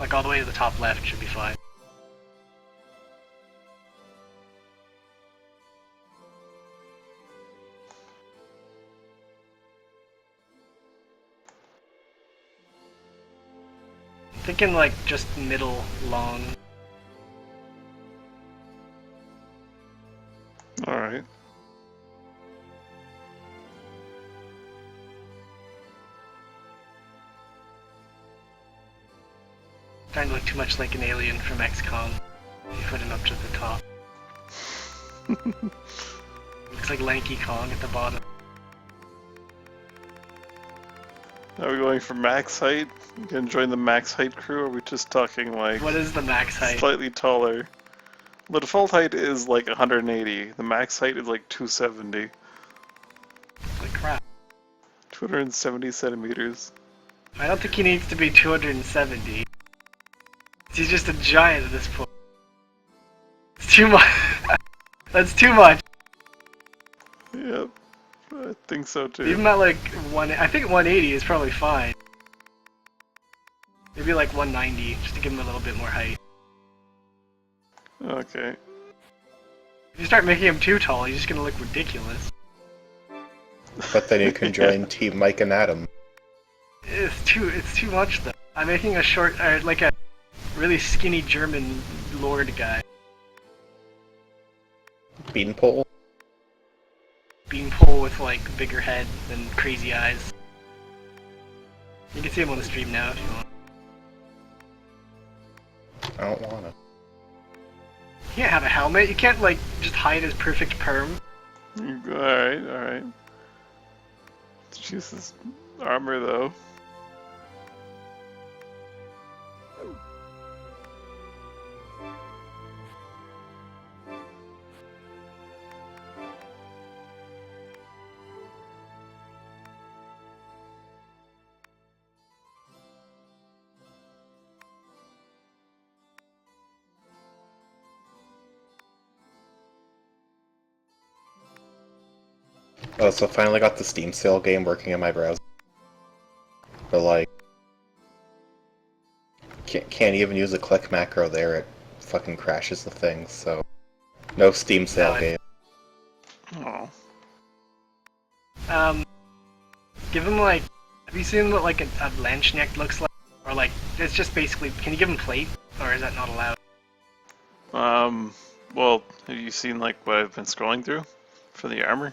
Like all the way to the top left should be fine. Thinking like just middle long. Alright. Trying to look too much like an alien from XCOM. You put him up to the top. Looks like Lanky Kong at the bottom. Are we going for max height? You gonna join the max height crew, or are we just talking like... What is the max height? Slightly taller. The default height is like 180. The max height is like 270. Holy crap. 270 centimeters. I don't think he needs to be 270. He's just a giant at this point. It's too much. That's too much. Yep. I think so too. Even at like I think 180 is probably fine. Maybe like 190, just to give him a little bit more height. Okay. If you start making him too tall, he's just gonna look ridiculous. But then you can join Team Mike and Adam. It's too much though. I'm making a short, like a really skinny German lord guy. Beanpole? Beanpole with like bigger head and crazy eyes. You can see him on the stream now if you want. I don't wanna. You can't have a helmet. You can't like just hide his perfect perm. Alright, alright. Let's use his armor though. Oh, so I finally got the Steam sale game working in my browser. But like... Can't even use a click macro there, it fucking crashes the thing, so... No Steam sale game. Oh. Give him like... Have you seen what like a Landsknecht looks like? Or like, it's just basically, can you give him plate? Or is that not allowed? Well, have you seen like what I've been scrolling through? For the armor?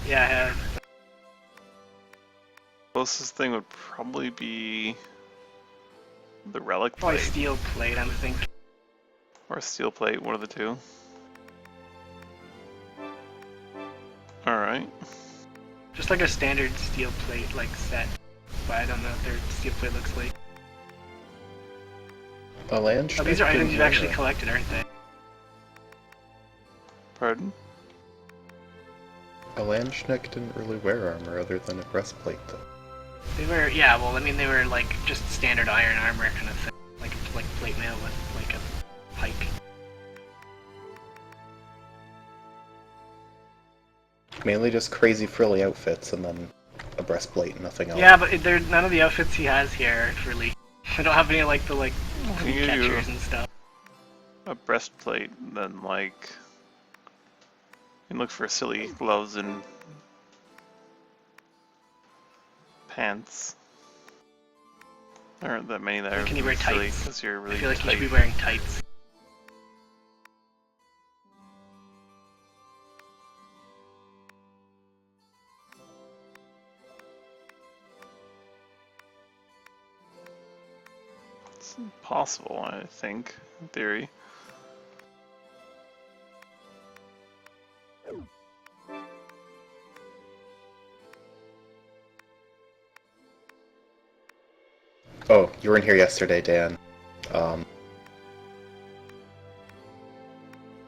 Yeah, I have. Closest thing would probably be the relic Probably plate. steel plate, I'm thinking. Or steel plate, one of the two. Alright. Just like a standard steel plate like set. But I don't know what their steel plate looks like. A Landsknecht Oh, these are items you've and actually Mira. collected, aren't they? Pardon? A Landsknecht didn't really wear armor other than a breastplate, though. They were, yeah, well, I mean, they were like just standard iron armor kind of thing. Like plate mail with like a pike. Mainly just crazy frilly outfits and then a breastplate and nothing else. Yeah, but none of the outfits he has here are really. I don't have any like the like Can you catchers and stuff. a breastplate, then like you can look for silly gloves and pants. There aren't that many that are Can you wear silly tights? because you're really I feel like tight. you should be wearing tights. It's possible, I think, in theory. Oh, you were in here yesterday, Dan.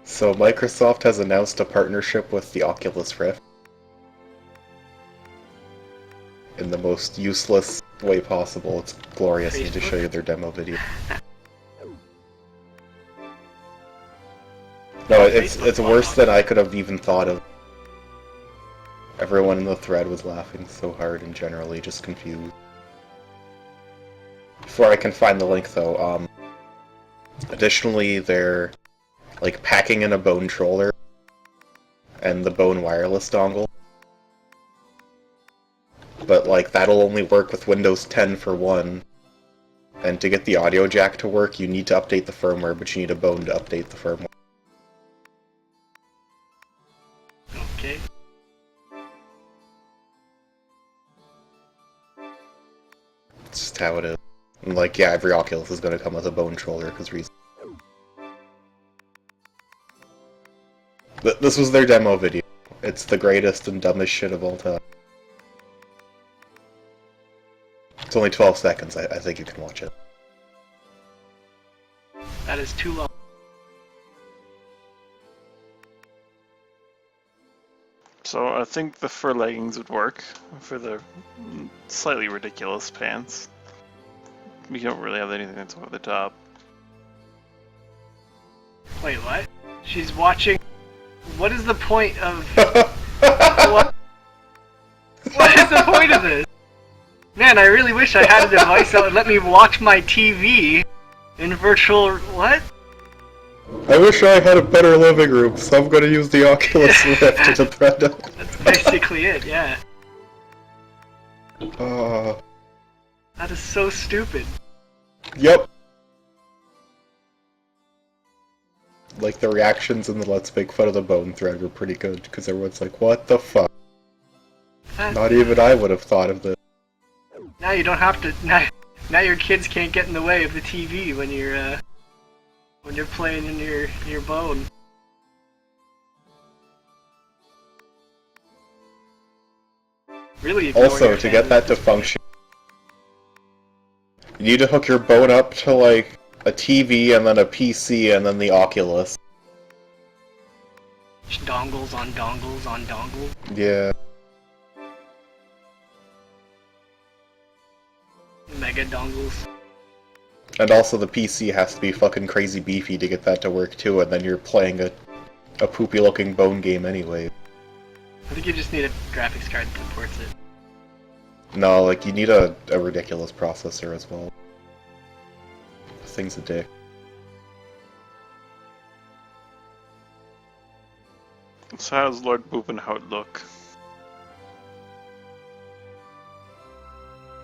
So Microsoft has announced a partnership with the Oculus Rift. In the most useless way possible. It's glorious. I need to show you their demo video. No, it's worse than I could have even thought of. Everyone in the thread was laughing so hard and generally just confused. Before I can find the link though, Additionally, they're like packing in a bone controller and the bone wireless dongle. But like that'll only work with Windows 10 for one. And to get the audio jack to work, you need to update the firmware, but you need a bone to update the firmware. Okay. It's just how it is. And like, yeah, every Oculus is going to come with a bone controller, because reason. This was their demo video. It's the greatest and dumbest shit of all time. It's only 12 seconds, I think you can watch it. That is too long. So I think the fur leggings would work for the slightly ridiculous pants. We don't really have anything that's over the top. Wait, what? She's watching... What is the point of... What? What is the point of this? Man, I really wish I had a device that would let me watch my TV in virtual... What? I wish I had a better living room, so I'm gonna use the Oculus Rift to thread it. That's basically it, yeah. That is so stupid. Yep. Like, the reactions in the Let's Make Fun of the Bone thread were pretty good, because everyone's like, what the fuck? Not even I would have thought of this. Now you don't have to... Now your kids can't get in the way of the TV when you're playing in your bone. Really ignore Also, your to get that to function, you need to hook your bone up to, like, a TV and then a PC and then the Oculus. Dongles on dongles on dongles. Yeah. Mega dongles. And also the PC has to be fucking crazy beefy to get that to work too, and then you're playing a poopy looking bone game anyway. I think you just need a graphics card that supports it. No, like, you need a ridiculous processor as well. This thing's a dick. So how does Lord Bubenhout look?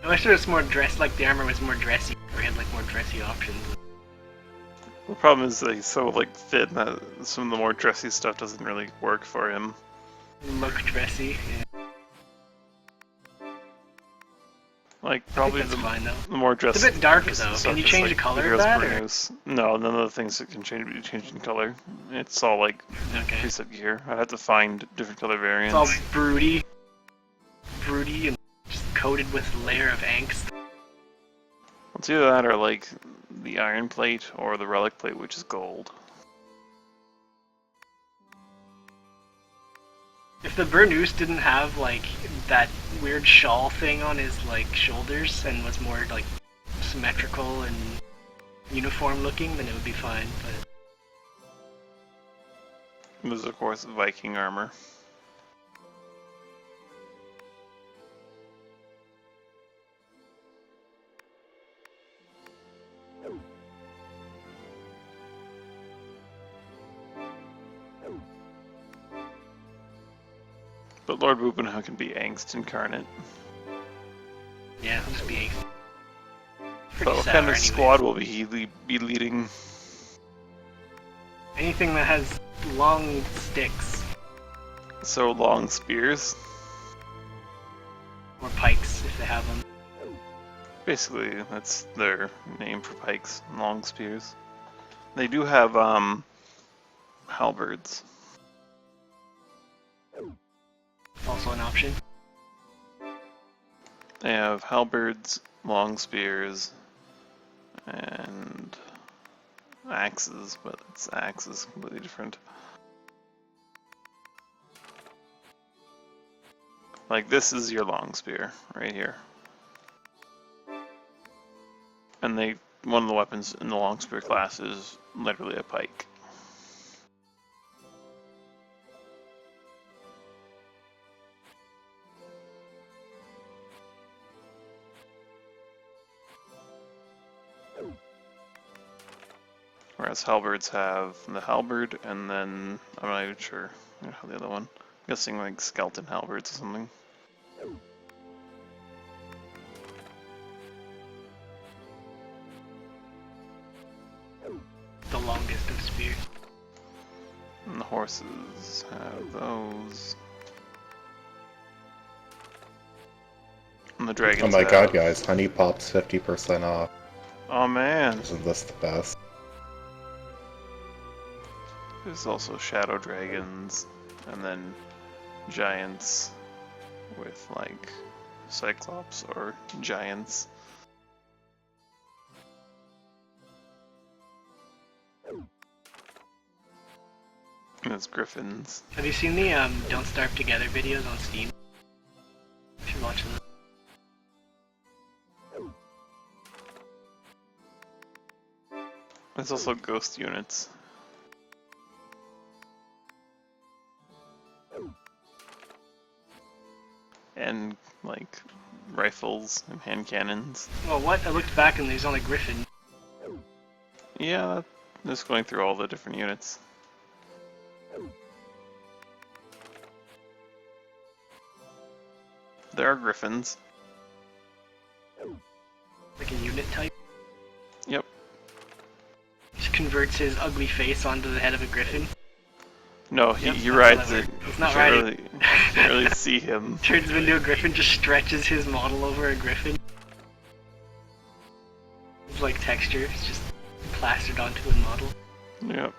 I wish there was more dress, like the armor was more dressy, or had like more dressy options. The problem is that he's so like thin that some of the more dressy stuff doesn't really work for him. Look dressy, yeah. Like probably that's fine, though. the more dressy. It's a bit dark though. stuff Can you is, change like, the color of heroes that? Or? produce. No, none of the things that can be changed in color. It's all like Okay. preset gear. I have to find different color variants. It's all broody, and just coated with a layer of angst. It's either that or like the iron plate or the relic plate, which is gold. If the Burnous didn't have like that weird shawl thing on his like shoulders and was more like symmetrical and uniform looking, then it would be fine. But This is of course Viking armor. But Lord Bubenhout can be angst incarnate. yeah, it'll just be angst. But Pretty what sour kind of anyway. squad will he be leading? Anything that has long sticks So long spears? or pikes if they have them. Basically, that's their name for pikes, long spears. They do have halberds. Also an option. They have halberds, long spears, and axes, but it's axes completely different. Like this is your long spear right here. And one of the weapons in the long spear class is literally a pike. Whereas halberds have the halberd, and then I'm not even sure how the other one. I'm guessing like skeleton halberds or something. The longest of spears. And the horses have those. And the dragons Oh my have... god, guys, honey pops 50% off. Oh man! Isn't this the best? There's also shadow dragons, and then giants with like cyclops or giants. And there's griffins. Have you seen the Don't Starve Together videos on Steam? You should watch them. There's also ghost units. And like rifles and hand cannons. Well, what? I looked back and there's only Griffin. Yeah, just going through all the different units. There are griffins. Like a unit type. Yep. Just converts his ugly face onto the head of a griffin. No, Yep, he that's rides how that it. works. It's not You can't riding. you can't really see him. Turns him into a griffin, just stretches his model over a griffin. It's like texture, it's just plastered onto a model. Yep.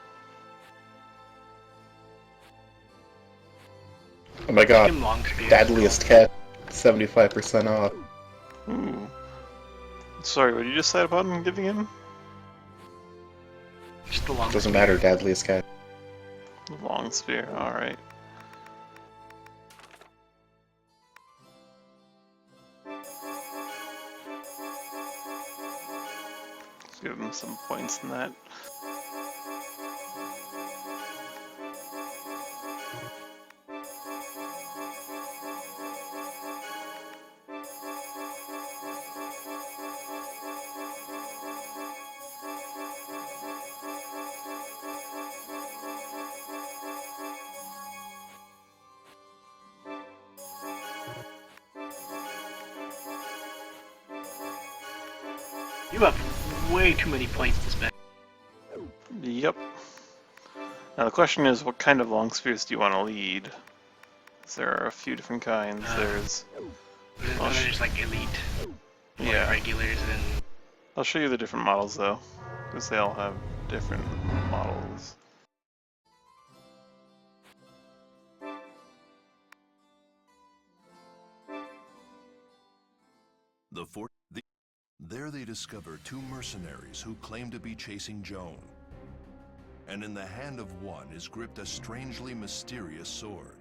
Oh my god, Him long spears. deadliest cat, 75% off. Ooh. Sorry, what did you just say about him giving him? Just the long Doesn't spear. matter, deadliest cat. The long spear, alright. Let's give him some points in that. You have way too many points to spend. Yep. Now the question is, what kind of long spears do you want to lead? 'Cause there are a few different kinds. There's... There's like elite, Yeah. regulars, and I'll show you the different models though, because they all have different models. There they discover two mercenaries who claim to be chasing Joan. And in the hand of one is gripped a strangely mysterious sword.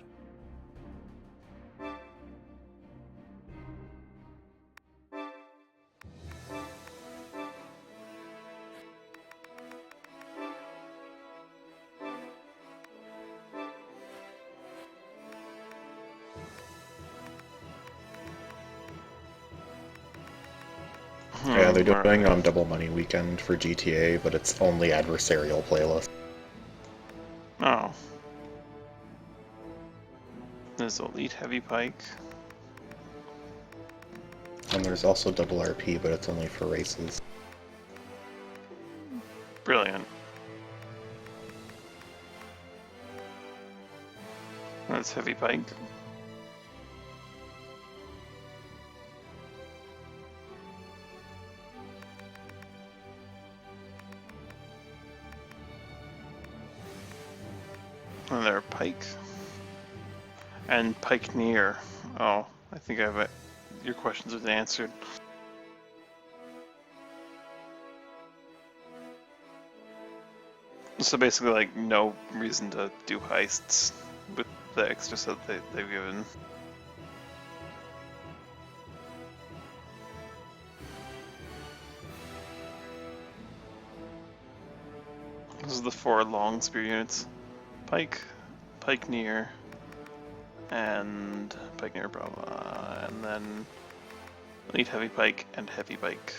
Yeah, they're Alright. doing Double Money Weekend for GTA, but it's only adversarial playlist. Oh. There's Elite Heavy Pike. And there's also Double RP, but it's only for races. Brilliant. That's Heavy Pike. And there are Pike. And Pike Near. Oh, I think I've your questions have been answered. So basically, like, no reason to do heists with the extra set they've given. Those are the 4 long spear units. Pike, Pike Near, and Pike Near Brava, and then Elite Heavy Pike and Heavy Pike.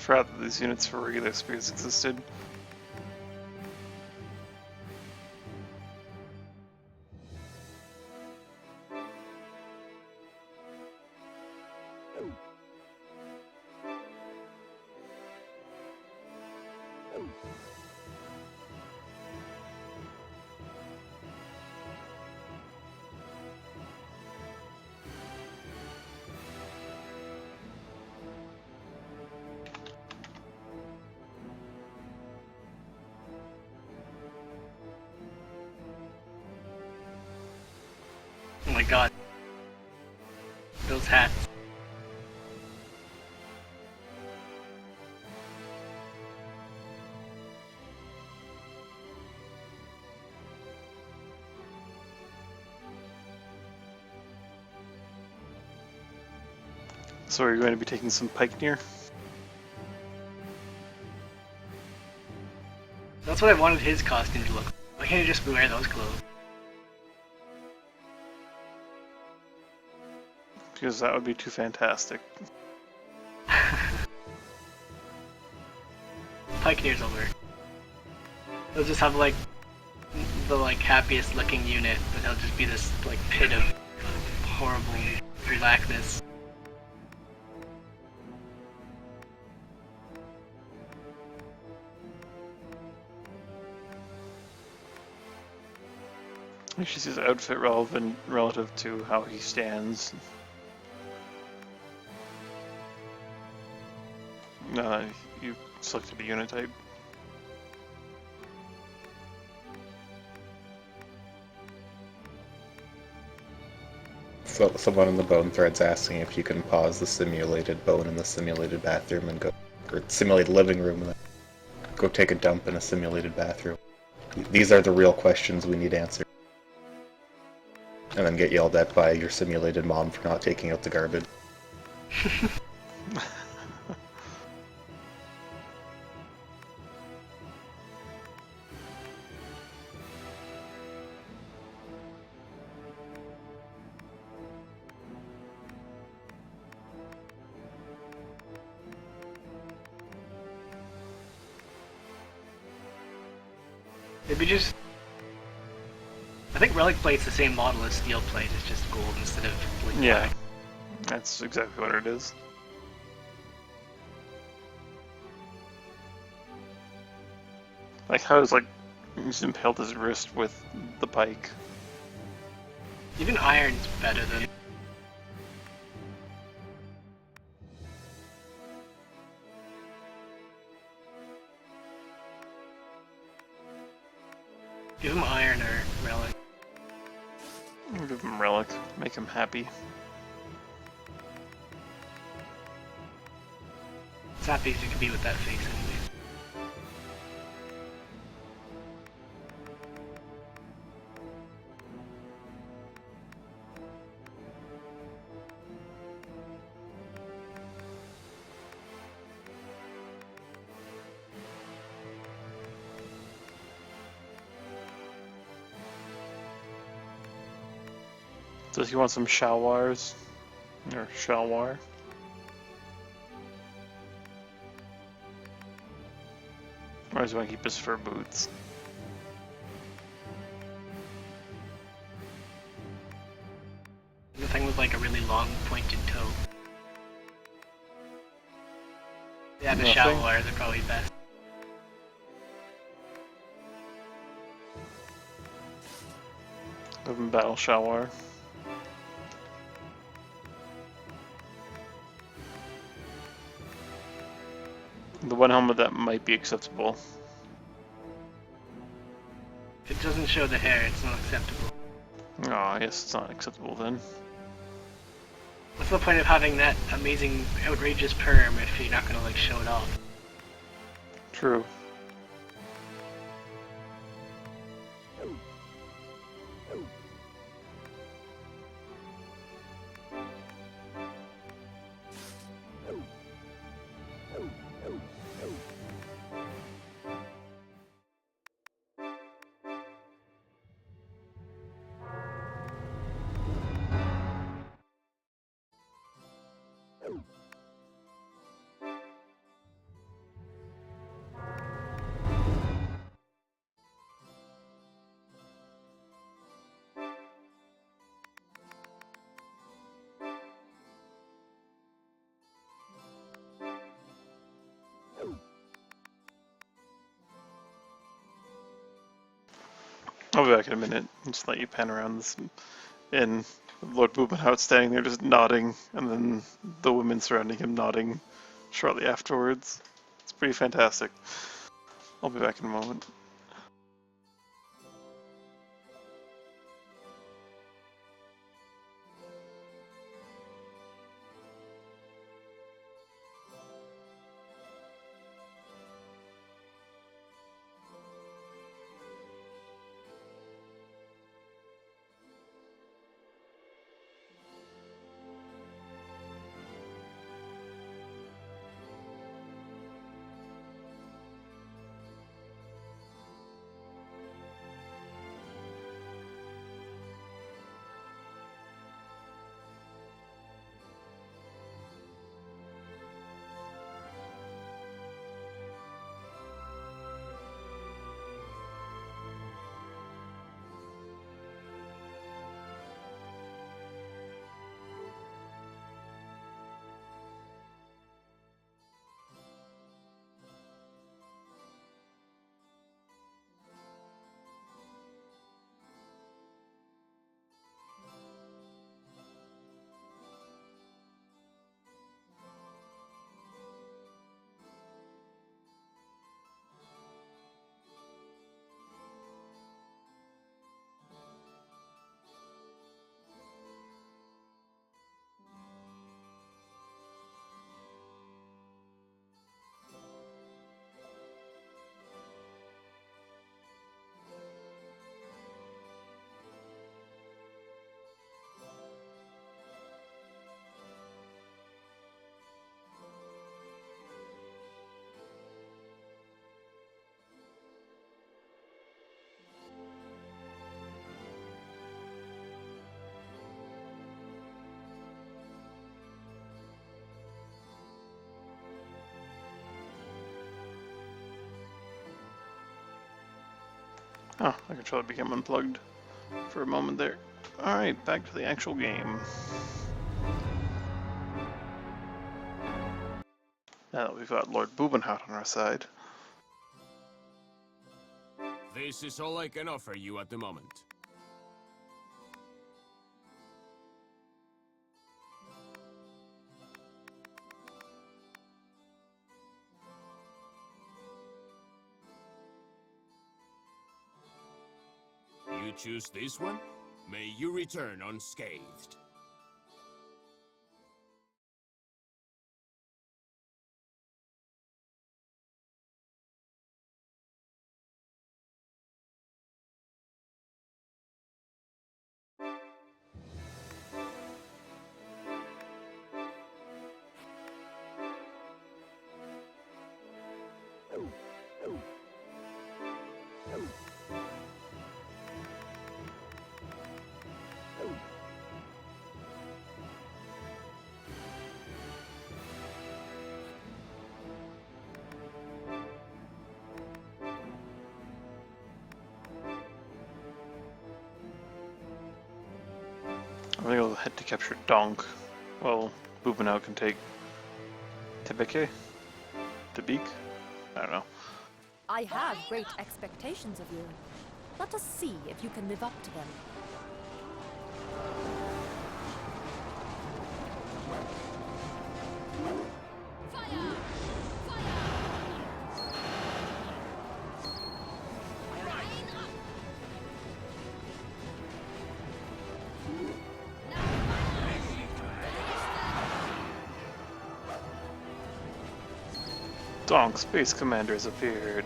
forgot that these units for regular spears existed. Oh my god. Those hats. So are you going to be taking some pike near? That's what I wanted his costume to look like. Why can't he just wear those clothes? Because that would be too fantastic. Pikeneers will work. They'll just have like the like happiest looking unit, but they'll just be this like pit of horrible blackness. It's just his outfit relevant relative to how he stands. You selected a unit type. So someone in the bone thread's asking if you can pause the simulated bone in the simulated bathroom and go, or simulated living room and then go take a dump in a simulated bathroom. These are the real questions we need answered. And then get yelled at by your simulated mom for not taking out the garbage. Maybe just... I think relic plate's the same model as steel plate, it's just gold instead of like Yeah, black. that's exactly what it is. Like how is like he's impaled his wrist with the pike. Even iron's better than... Give him iron or relic. Give him relic, make him happy. It's happy as you can be with that face anyways. Does he want some shalwars? Or shalwar? Or does he want to keep his fur boots? The thing with like a really long pointed toe. Yeah, the Nothing. shalwars are probably best. Give him battle shalwar. The one helmet that might be acceptable. If it doesn't show the hair, it's not acceptable. Oh, I guess it's not acceptable then. What's the point of having that amazing, outrageous perm if you're not gonna like show it off? True. I'll be back in a minute. Just let you pan around this. And Lord Bubenhout standing there just nodding, and then the women surrounding him nodding shortly afterwards. It's pretty fantastic. I'll be back in a moment. Oh, my controller became unplugged for a moment there. Alright, back to the actual game. Now that we've got Lord Bubenhout on our side. This is all I can offer you at the moment. You choose this one? May you return unscathed. I think I'll head to capture Donk. Well, Bubenhout can take Tebeke? Tebik? I don't know. I have great expectations of you. Let us see if you can live up to them. Donk, Space Commander has appeared.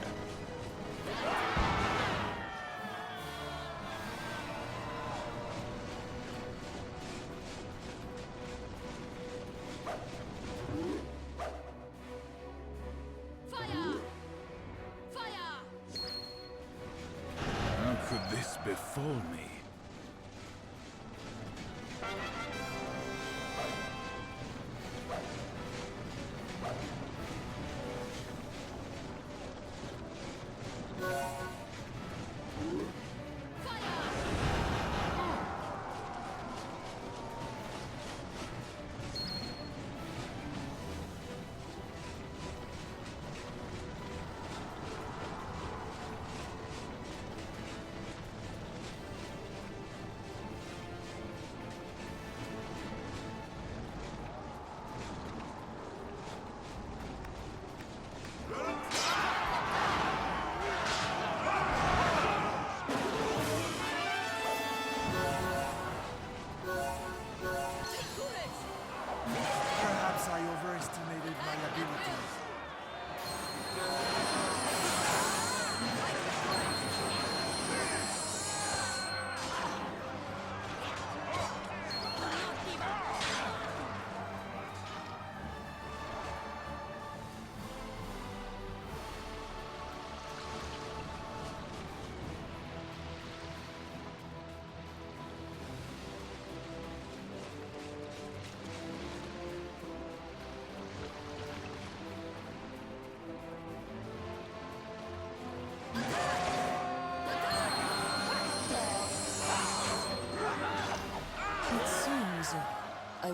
How could this befall me?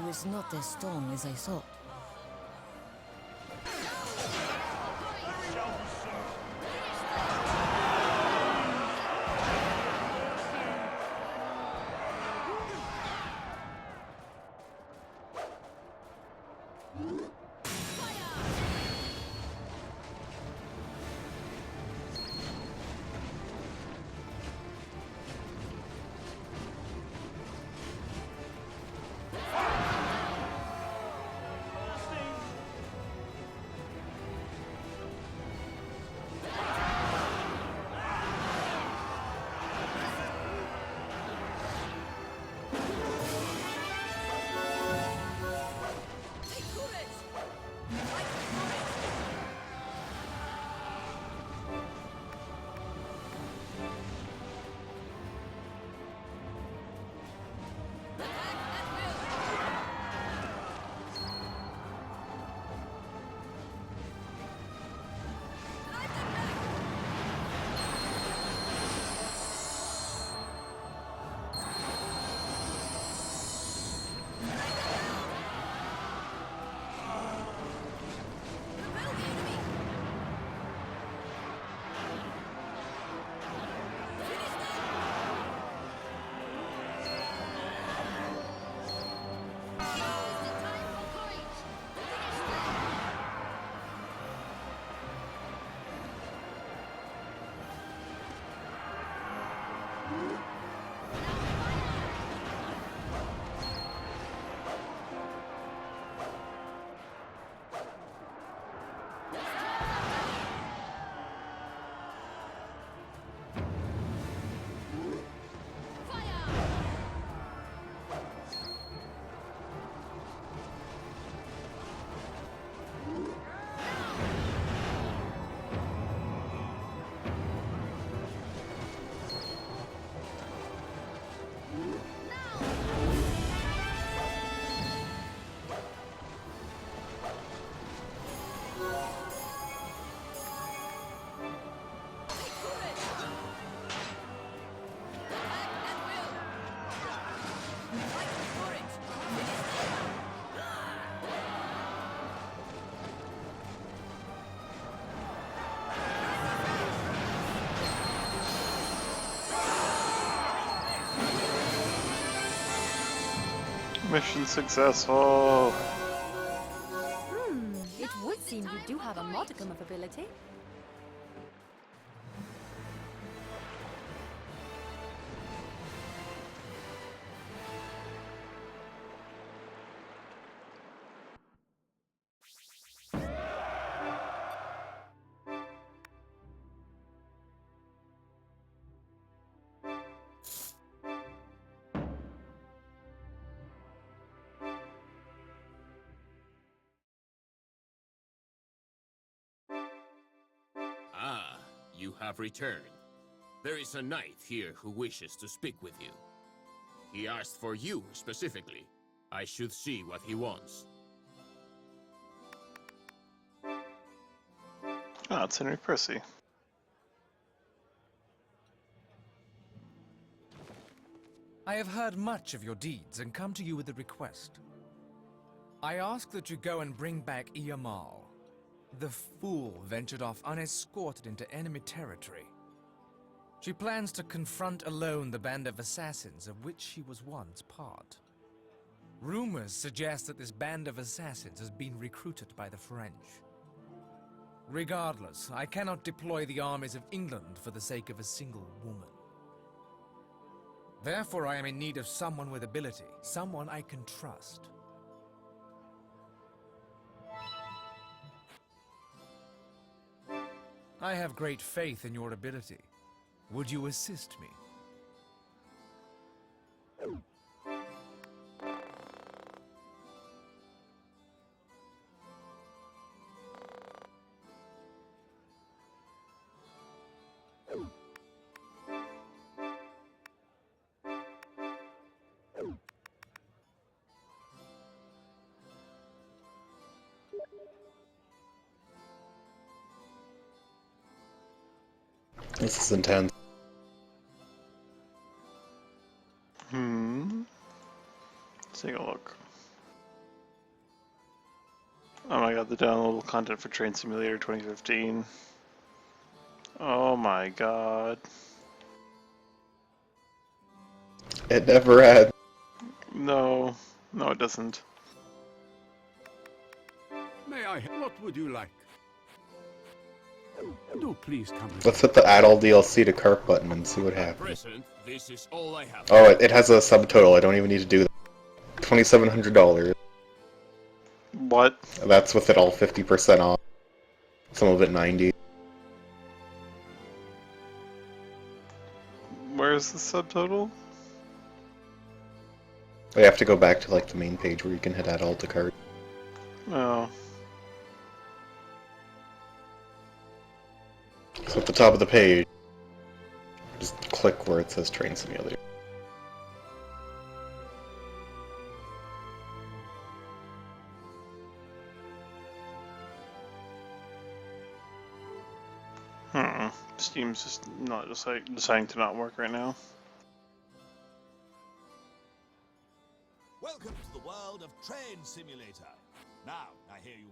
is not as strong as I thought. Mission successful! It would seem you do have a modicum of ability. Ah, you have returned. There is a knight here who wishes to speak with you. He asked for you specifically. I should see what he wants. Ah, it's Henry Percy. I have heard much of your deeds and come to you with a request. I ask that you go and bring back Iamal. The fool ventured off unescorted into enemy territory. She plans to confront alone the band of assassins of which she was once part. Rumors suggest that this band of assassins has been recruited by the French. Regardless, I cannot deploy the armies of England for the sake of a single woman. Therefore, I am in need of someone with ability, someone I can trust. I have great faith in your ability. Would you assist me? This is intense. Let's take a look. the downloadable content for Train Simulator 2015. Oh my god. It never ends. No, no it doesn't. May I? What would you like? Do please come with Let's hit the add all DLC to cart button and see what happens. Present, this is all I have. Oh, it has a subtotal. I don't even need to do that. $2,700. What? That's with it all 50% off. Some of it 90. Where's the subtotal? You have to go back to like the main page where you can hit add all to cart. Oh. So at the top of the page, just click where it says Train Simulator. Steam's just not deciding to not work right now. Welcome to the world of Train Simulator. Now, I hear you.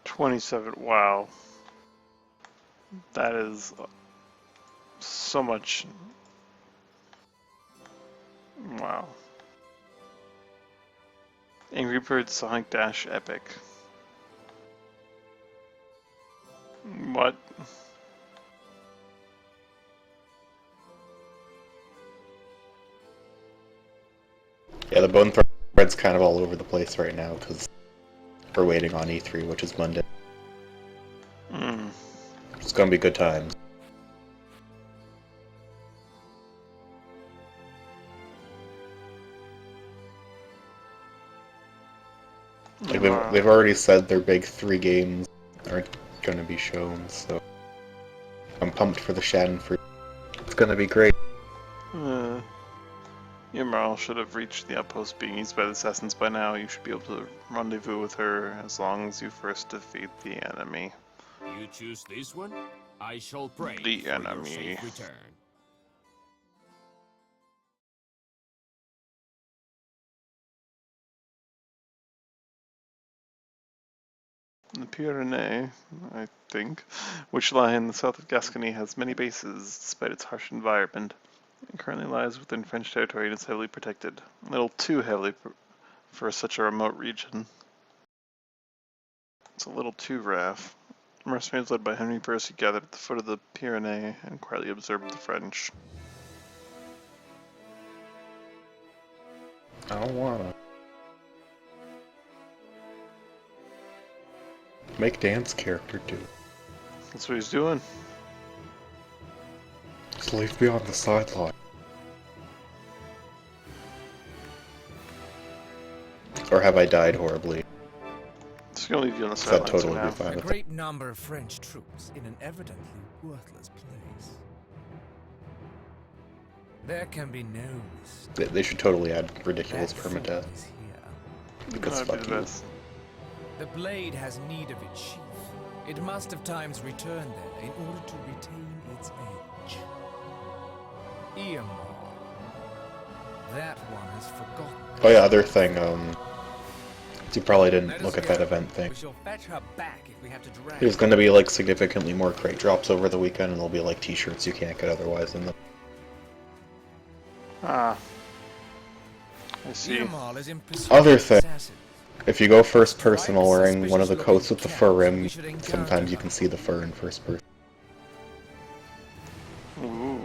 $27. Wow. That is so much. Wow. Angry Birds Sonic Dash Epic. What? Yeah, the bone thread's kind of all over the place right now because we're waiting on E3, which is Monday. It's gonna be good times. Like they've already said their big 3 games aren't gonna be shown, so I'm pumped for the Schadenfreude. It's gonna be great. Yamarl should have reached the outpost being used by the assassins by now. You should be able to rendezvous with her as long as you first defeat the enemy. You choose this one? I shall pray The for your enemy. safe return. The Pyrenees, I think, which lie in the south of Gascony, has many bases despite its harsh environment. It currently lies within French territory and is heavily protected. A little too heavily for such a remote region. It's a little too rough. Mercenaries led by Henry Percy gathered at the foot of the Pyrenees and quietly observed the French. I don't wanna. Make Dan's character do. That's what he's doing. Just leave me on the sideline. Or have I died horribly? It's gonna leave you on the That'd sidelines totally for be now. fine A with it. great number of French troops in an evidently worthless place. There can be no mistake. They should totally add ridiculous That permadeath. fool is here. Because That'd be fuck the you. best. The blade has need of its sheath. It must of times return there in order to retain its edge. Eamar. That one has forgotten. Oh yeah, other thing, you probably Let didn't us look at go. that event thing. We shall fetch her back if we have to drag There's her. gonna be like significantly more crate drops over the weekend and there'll be like t-shirts you can't get otherwise in them. Ah. I see. Eamar is in pursuit Other of thing. assassins. If you go first person while wearing one of the coats with the fur rim, sometimes you can see the fur in first person. Ooh.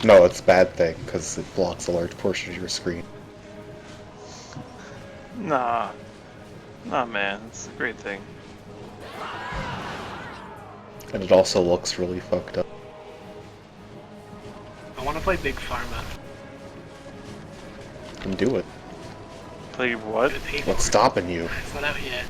No, it's a bad thing, because it blocks a large portion of your screen. Nah. Nah, man. It's a great thing. And it also looks really fucked up. I want to play Big Pharma. You can do it. Play what? Get paid for What's it. stopping you? It's not out yet.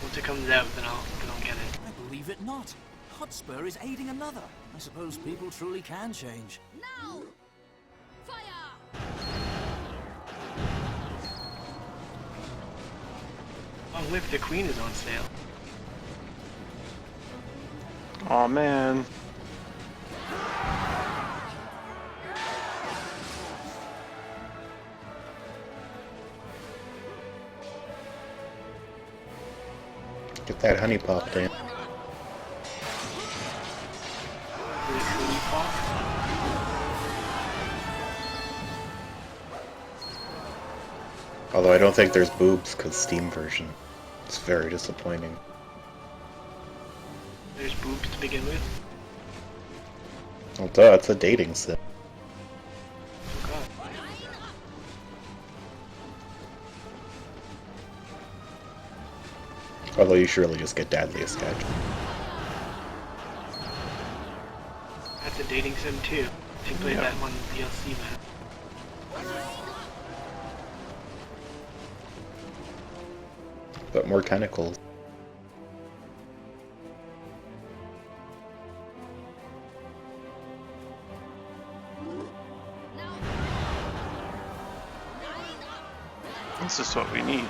Once it comes out, then I'll get it. I believe it not. Hotspur is aiding another. I suppose people truly can change. No! Only if the queen is on sale. Aw, man. Get that honey pop in. Really pop. Although I don't think there's boobs, because Steam version. It's very disappointing. There's boobs to begin with. Well, duh, it's a dating sim. Oh god. Although you should really just get Dadliest Sketch. That's a dating sim too. If you play that one DLC map. But more tentacles. This is what we need.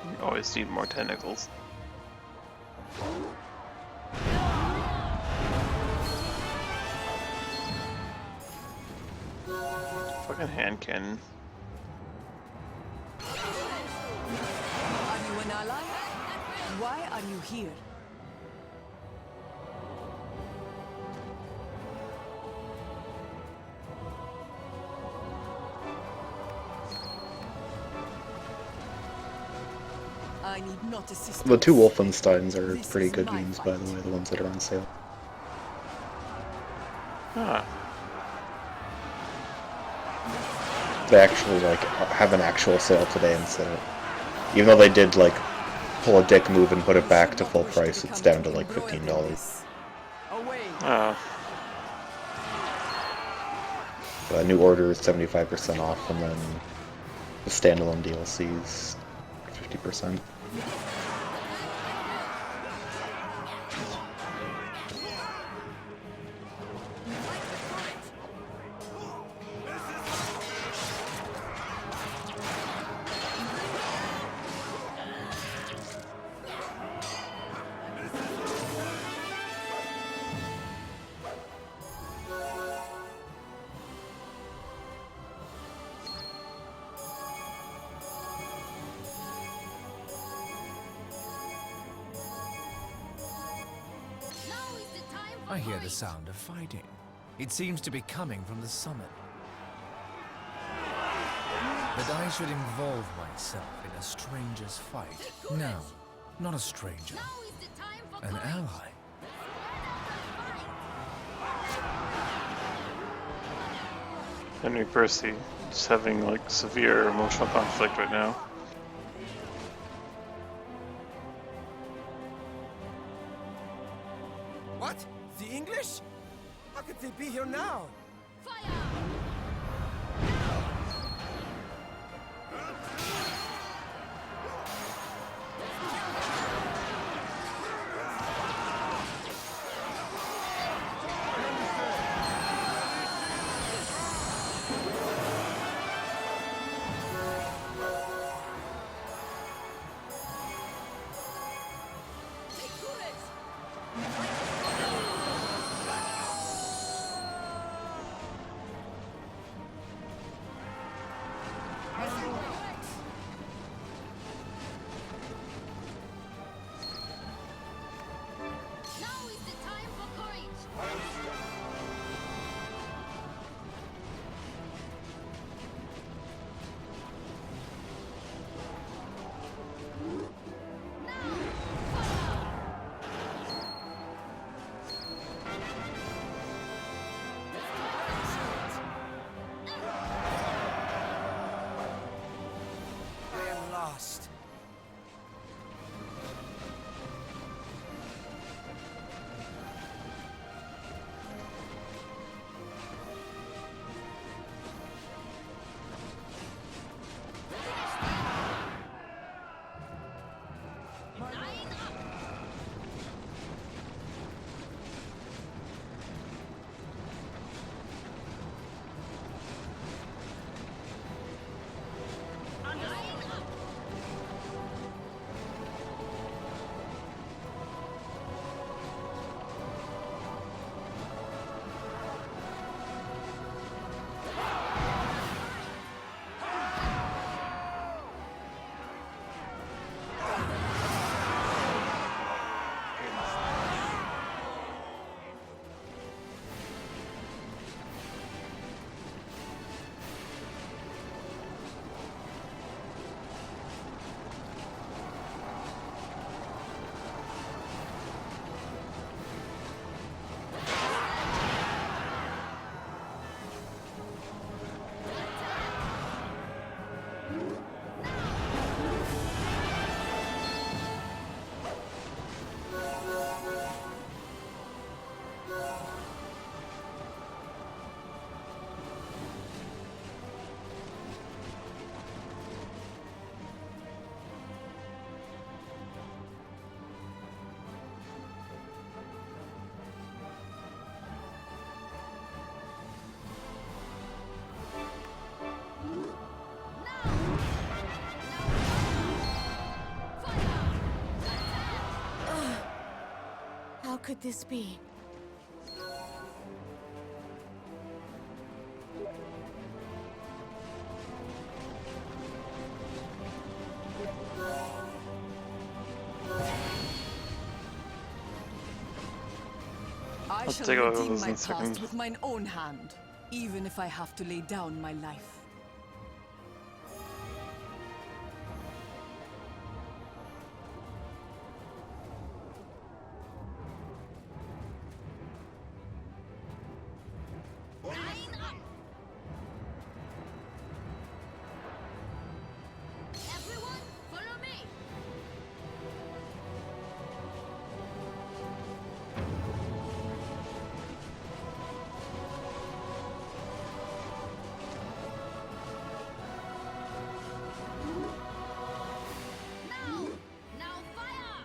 We always need more tentacles. Fucking hand cannon. Are you an ally? Why are you here? I need not assistance. The two Wolfensteins are pretty good games, by the way, the ones that are on sale. Ah. They actually, like, have an actual sale today instead of... Even though they did, like, pull a dick move and put it back to full price, it's down to, like, $15. Oh. The New Order is 75% off, and then the standalone DLC is 50%. I hear the sound of fighting. It seems to be coming from the summit. But I should involve myself in a stranger's fight. No, not a stranger. An ally. Henry Percy is having like severe emotional conflict right now. What? The English? How could they be here now? could this be? I I'll shall take a look at redeem those my in a past second. with mine own hand, even if I have to lay down my life. Everyone, follow me! Now fire!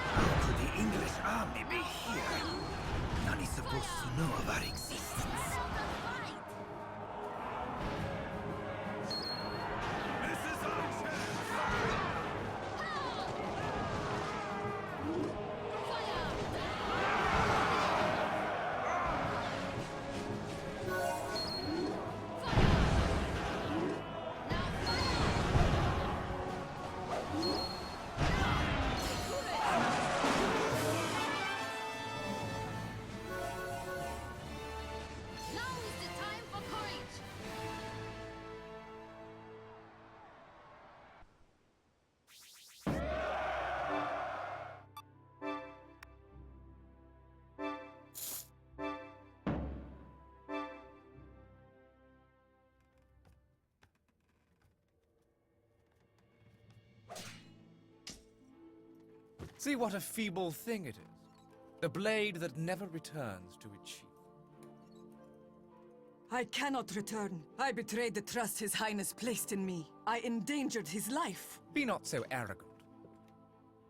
How could the English army be here? None is supposed to know of our existence. This is our chance! Now is the time for courage! See what a feeble thing it is. The blade that never returns to its sheath. I cannot return. I betrayed the trust His Highness placed in me. I endangered his life. Be not so arrogant.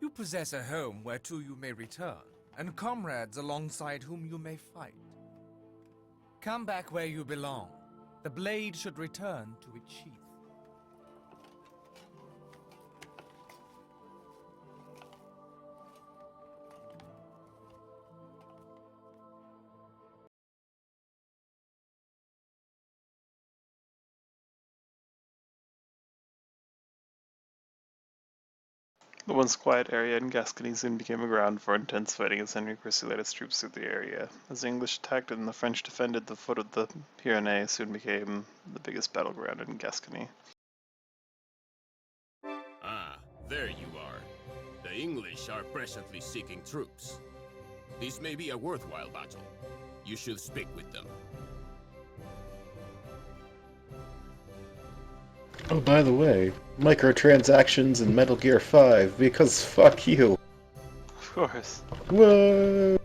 You possess a home whereto you may return, and comrades alongside whom you may fight. Come back where you belong. The blade should return to its sheath. The once quiet area in Gascony soon became a ground for intense fighting as Henry Percy led his troops through the area. As the English attacked and the French defended, the foot of the Pyrenees soon became the biggest battleground in Gascony. Ah, there you are. The English are presently seeking troops. This may be a worthwhile battle. You should speak with them. Oh, by the way, microtransactions in Metal Gear 5, because fuck you. Of course. Whoa!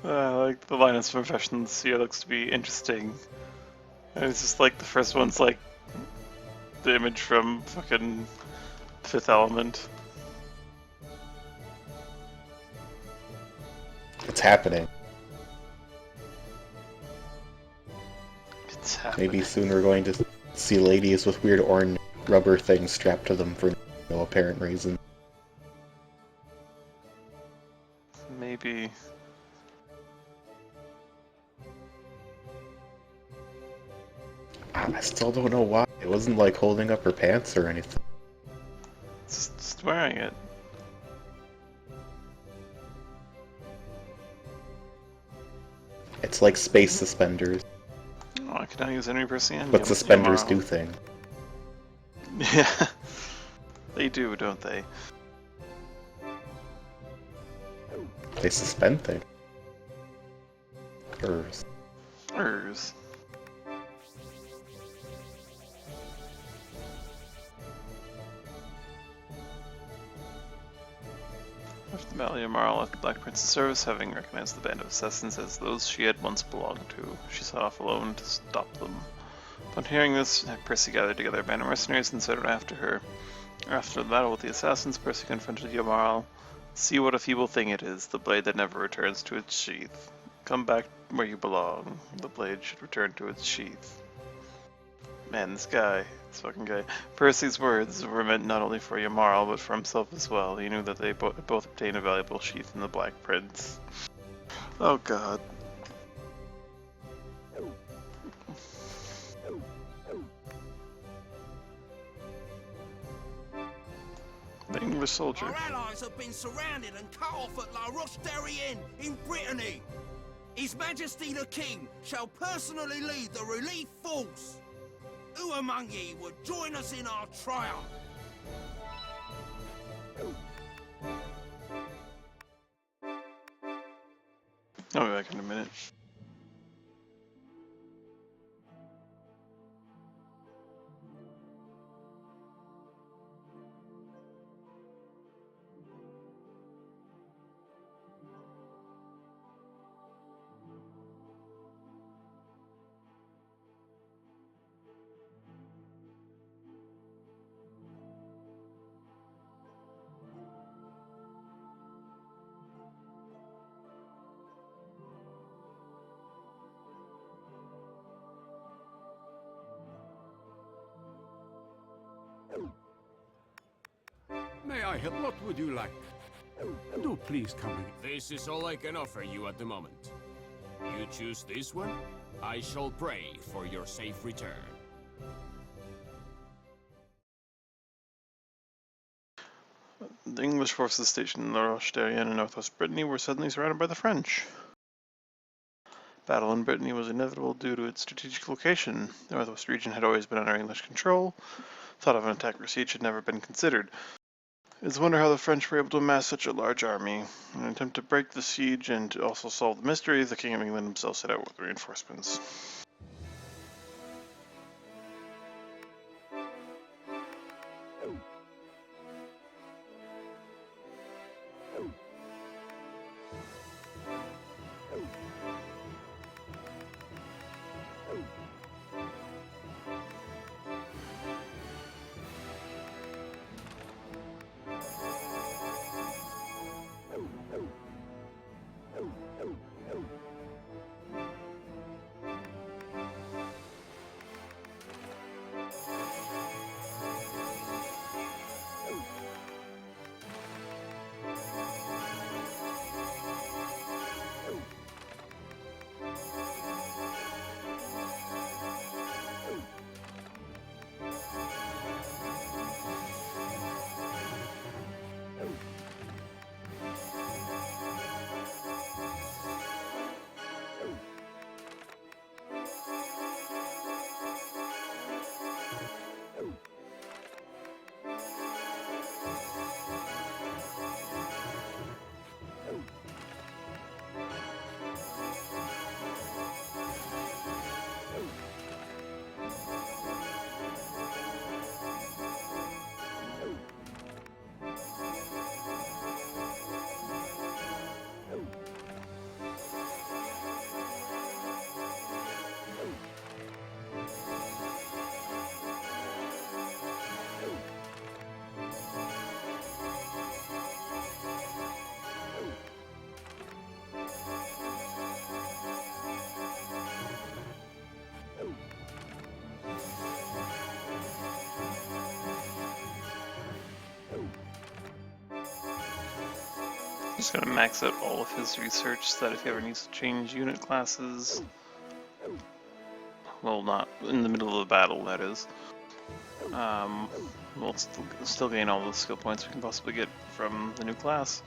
Like the Linus Professions here looks to be interesting. And it's just like the first one's like the image from fucking Fifth Element. It's happening. It's happening. Maybe soon we're going to see ladies with weird orange rubber things strapped to them for no apparent reason. Maybe. I still don't know why. It wasn't like holding up her pants or anything. It's just wearing it. It's like space suspenders. Oh, I can now use Henry Percy and But suspenders Yamaha. do things. Yeah. They do, don't they? They suspend things. Ers. Ers. The Valley of Marl left the Black Prince's service, having recognized the band of assassins as those she had once belonged to. She set off alone to stop them. Upon hearing this, Percy gathered together a band of mercenaries and set out after her. After the battle with the assassins, Percy confronted Yamarl. See what a feeble thing it is, the blade that never returns to its sheath. Come back where you belong. The blade should return to its sheath. Man, this fucking guy. Percy's words were meant not only for Yamarl, but for himself as well. He knew that they both obtained a valuable sheath in the Black Prince. Oh god. The English soldier. Our allies have been surrounded and cut off at La Roche-Derrien in Brittany. His Majesty the King shall personally lead the relief force. Who among ye would join us in our triumph? I'll be back in a minute. May I help? What would you like? Do please come in. This is all I can offer you at the moment. You choose this one, I shall pray for your safe return. The English forces stationed in La Roche-Derrien in northwest Brittany were suddenly surrounded by the French. Battle in Brittany was inevitable due to its strategic location. The northwest region had always been under English control. Thought of an attack or siege had never been considered. It's a wonder how the French were able to amass such a large army. In an attempt to break the siege and to also solve the mystery, the King of England himself set out with reinforcements. He's gonna max out all of his research so that if he ever needs to change unit classes, well, not in the middle of the battle, that is, we'll still gain all the skill points we can possibly get from the new class.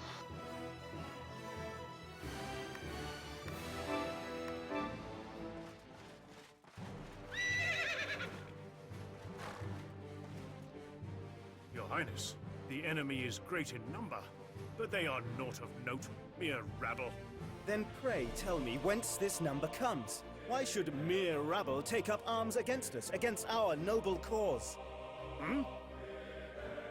Your Highness, the enemy is great in number, but they are naught of note, mere rabble. Then pray tell me whence this number comes. Why should mere rabble take up arms against us, against our noble cause? Hmm?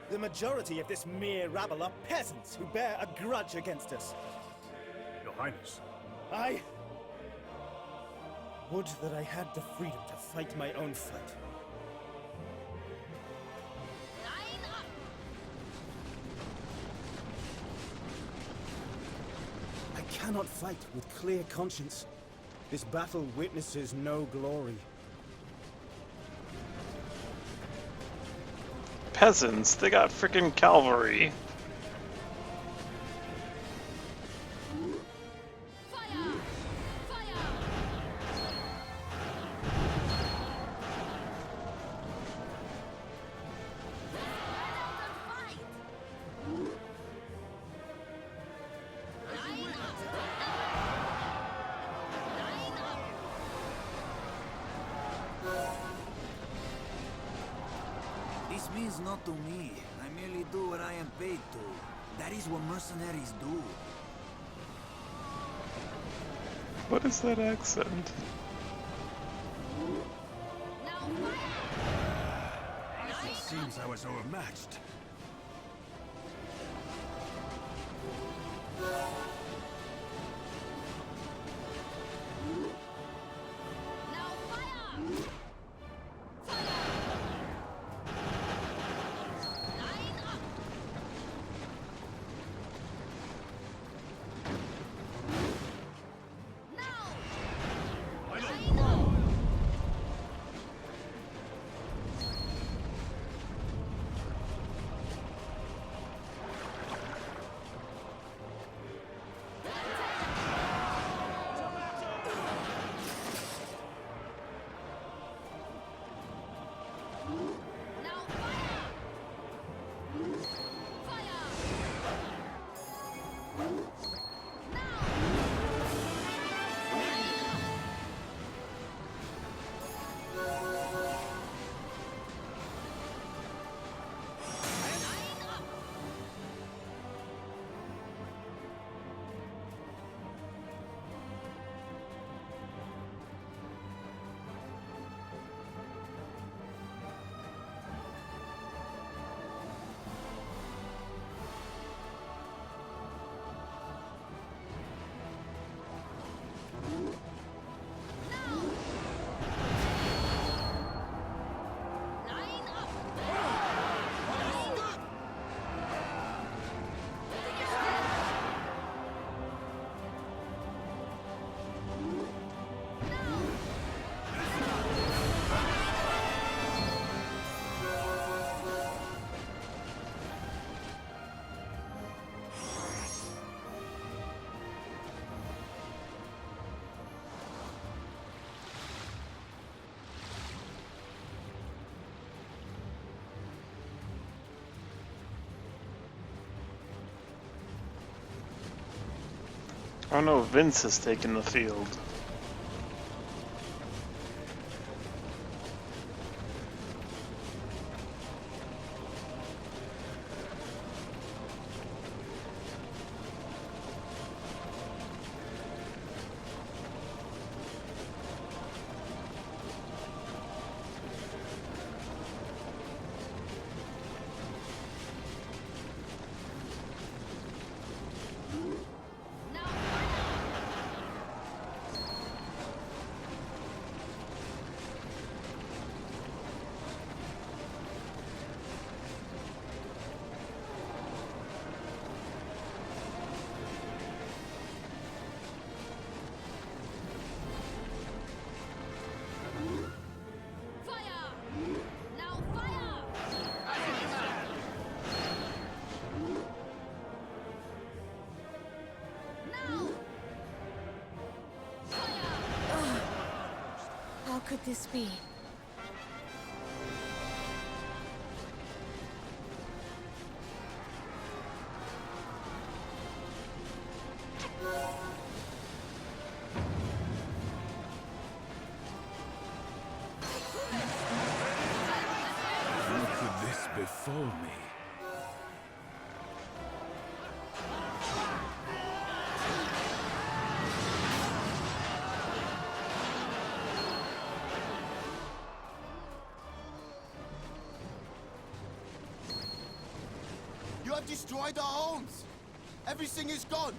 The majority of this mere rabble are peasants who bear a grudge against us. Your Highness. I would that I had the freedom to fight my own fight. I cannot fight with clear conscience. This battle witnesses no glory. Peasants, they got freaking cavalry. This means not to me. I merely do what I am paid to. That is what mercenaries do. What is that accent? It seems I was overmatched. Oh no, Vince has taken the field. How could this be? How could this befall me? have destroyed our homes! Everything is gone!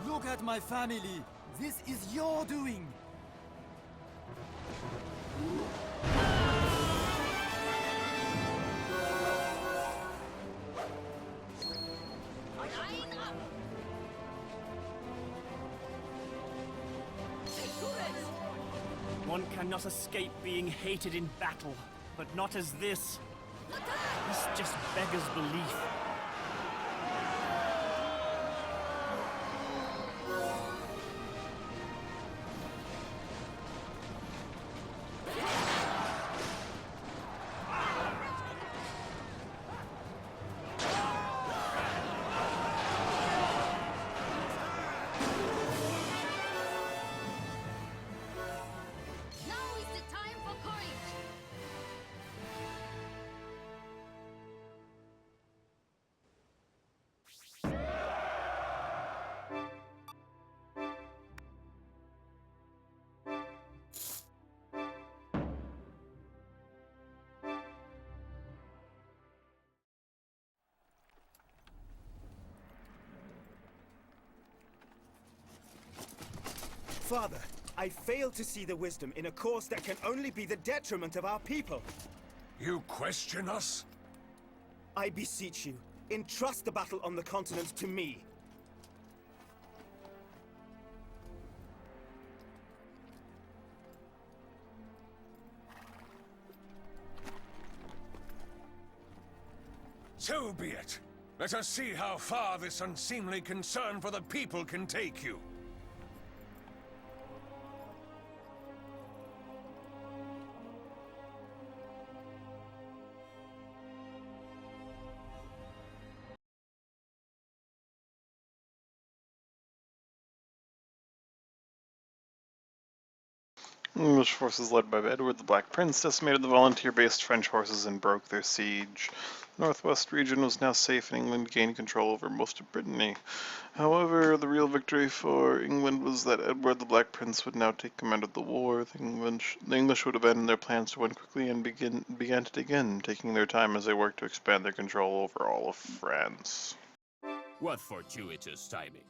Look at my family! This is your doing! One cannot escape being hated in battle, but not as this. This just beggars belief. Father, I fail to see the wisdom in a course that can only be the detriment of our people. You question us? I beseech you, entrust the battle on the continent to me. So be it. Let us see how far this unseemly concern for the people can take you. English forces led by Edward the Black Prince decimated the volunteer-based French forces and broke their siege. The northwest region was now safe and England gained control over most of Brittany. However, the real victory for England was that Edward the Black Prince would now take command of the war. The English would abandon their plans to win quickly and began to dig in, taking their time as they worked to expand their control over all of France. What fortuitous timing.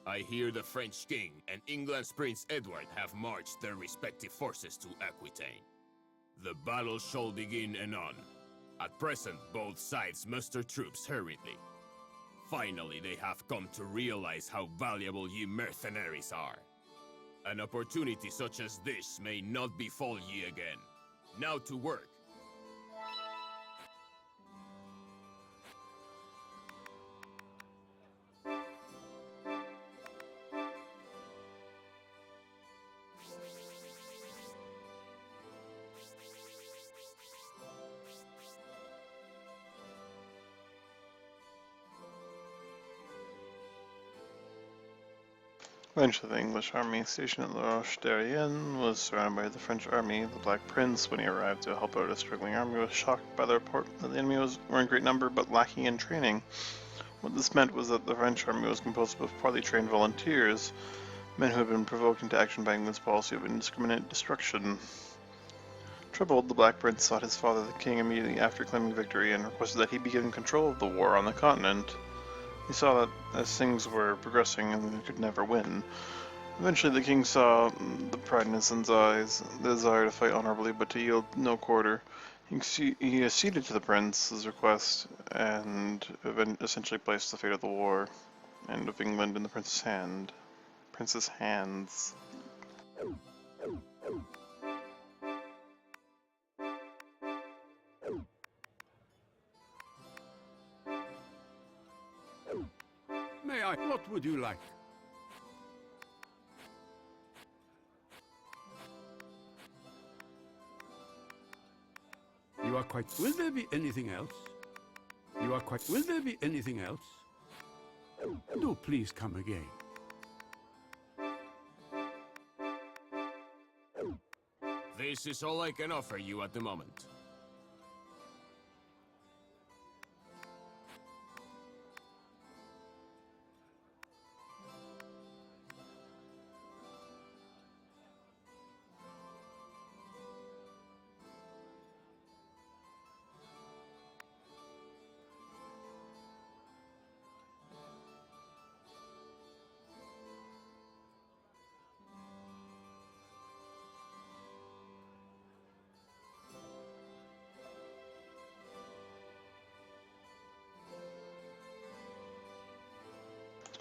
I hear the French king and England's Prince Edward have marched their respective forces to Aquitaine. The battle shall begin anon. At present, both sides muster troops hurriedly. Finally, they have come to realize how valuable ye mercenaries are. An opportunity such as this may not befall ye again. Now to work. Eventually, the English army stationed at La Roche-Derrien was surrounded by the French army. The Black Prince, when he arrived to help out a struggling army, was shocked by the report that the enemy were in great number but lacking in training. What this meant was that the French army was composed of poorly trained volunteers, men who had been provoked into action by England's policy of indiscriminate destruction. Troubled, the Black Prince sought his father, the king, immediately after claiming victory and requested that he be given control of the war on the continent. He saw that as things were progressing and he could never win. Eventually the king saw the pride in his son's eyes, the desire to fight honorably but to yield no quarter. He acceded to the prince's request and essentially placed the fate of the war and of England in the prince's hands. May I? What would you like? You are quite... Will there be anything else? You are are quite... Will there be anything else? Do please come again. This is all I can offer you at the moment.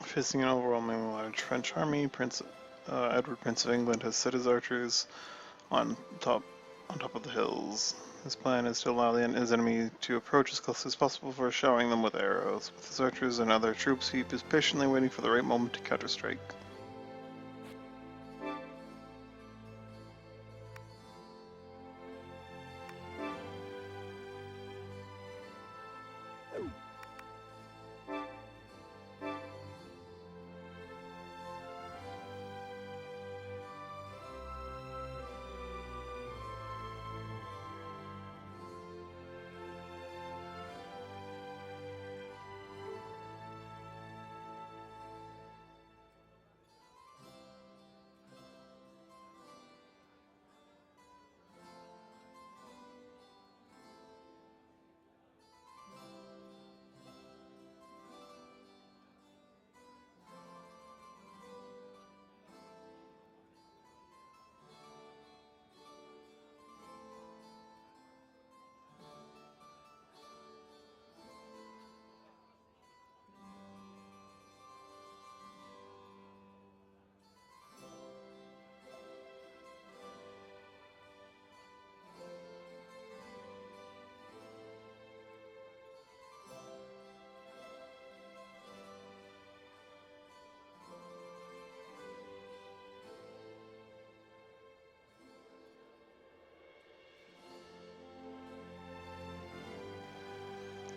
Facing an overwhelmingly large French army, Edward, Prince of England, has set his archers on top of the hills. His plan is to allow his enemy to approach as close as possible before showering them with arrows. With his archers and other troops, he is patiently waiting for the right moment to counterstrike.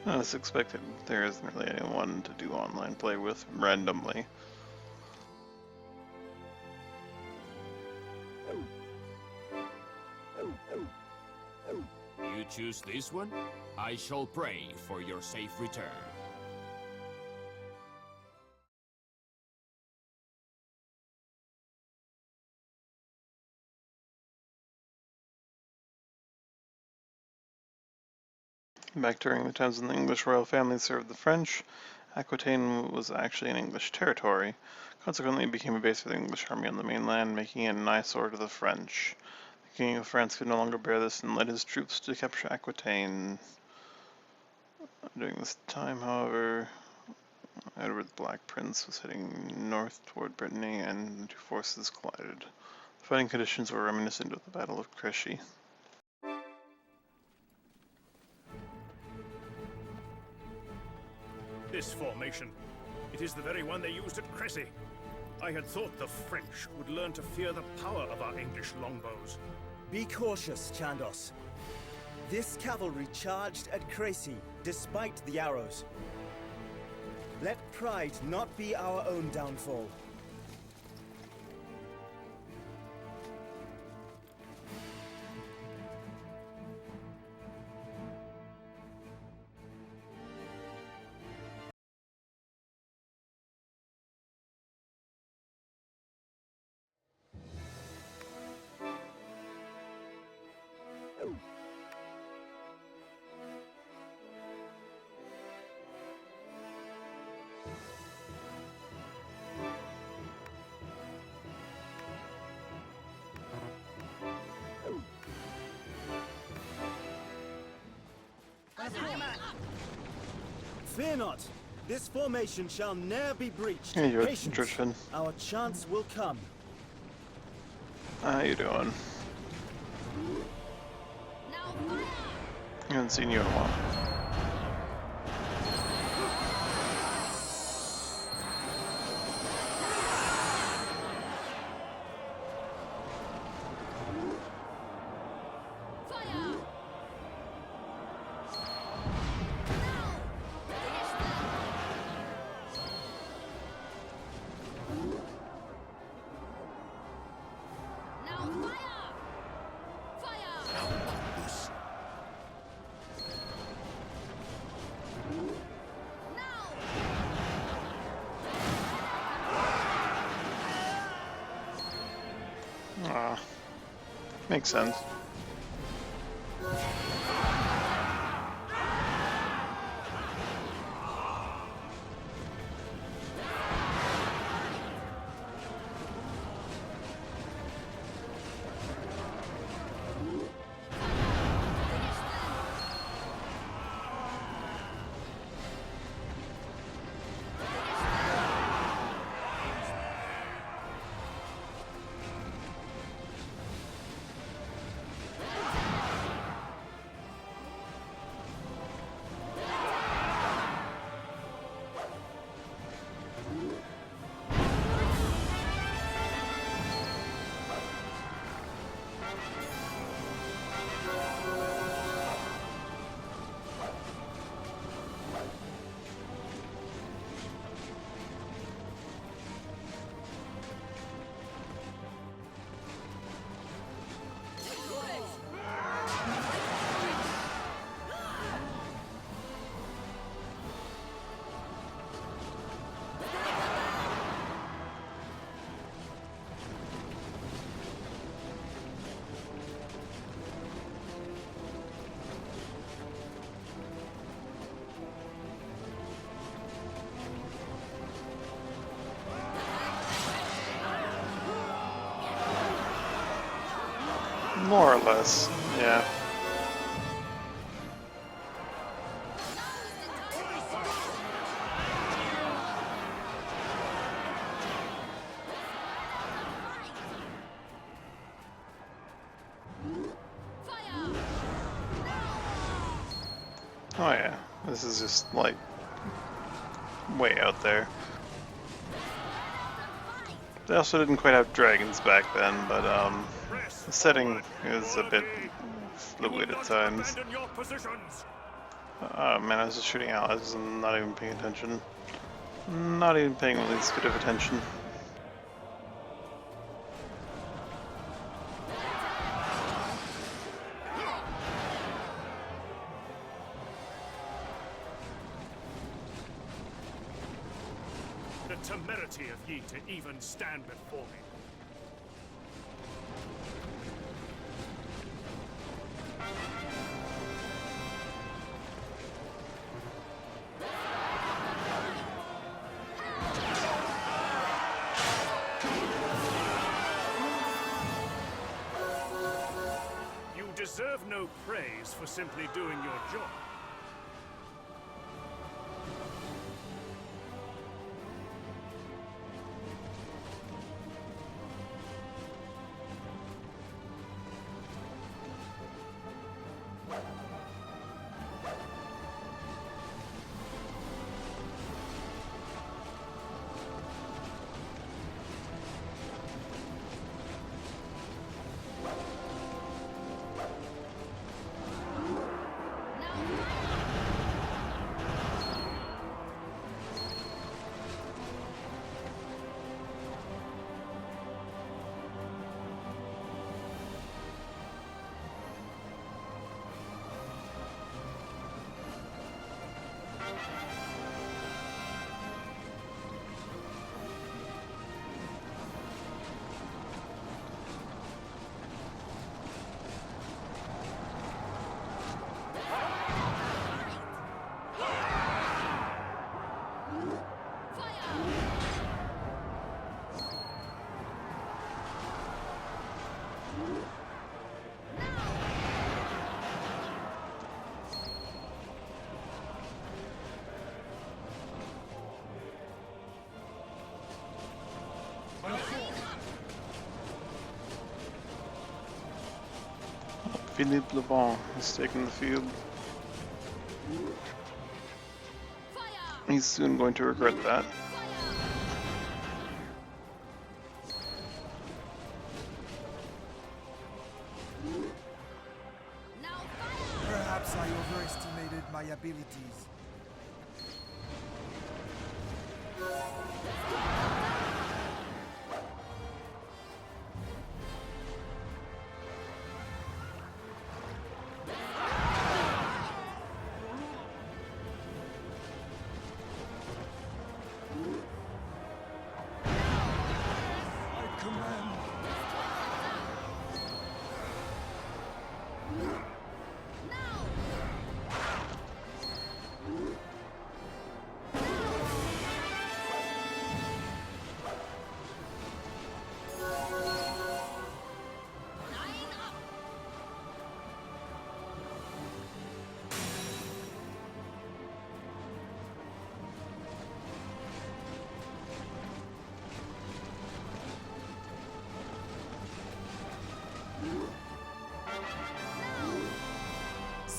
As expected, there isn't really anyone to do online play with randomly. You choose this one? I shall pray for your safe return. Back during the times when the English royal family served the French, Aquitaine was actually an English territory. Consequently, it became a base for the English army on the mainland, making it an eyesore to the French. The King of France could no longer bear this and led his troops to capture Aquitaine. During this time, however, Edward the Black Prince was heading north toward Brittany, and the two forces collided. The fighting conditions were reminiscent of the Battle of Crécy. This formation. It is the very one they used at Crécy. I had thought the French would learn to fear the power of our English longbows. Be cautious, Chandos. This cavalry charged at Crécy, despite the arrows. Let pride not be our own downfall. Fear not. This formation shall ne'er be breached. Hey, you're Patience. Driftfin. Our chance will come. How you doing? I haven't seen you in a while. Makes sense. More or less, yeah. Oh yeah, this is just like way out there. They also didn't quite have dragons back then, but the setting is a bit fluid at times. Oh man, I was just shooting allies and not even paying attention. Not even paying the least bit of attention. The temerity of ye to even stand before me. You deserve no praise for simply doing your job. Philippe Le Bon is taking the field. He's soon going to regret that. Perhaps I overestimated my abilities.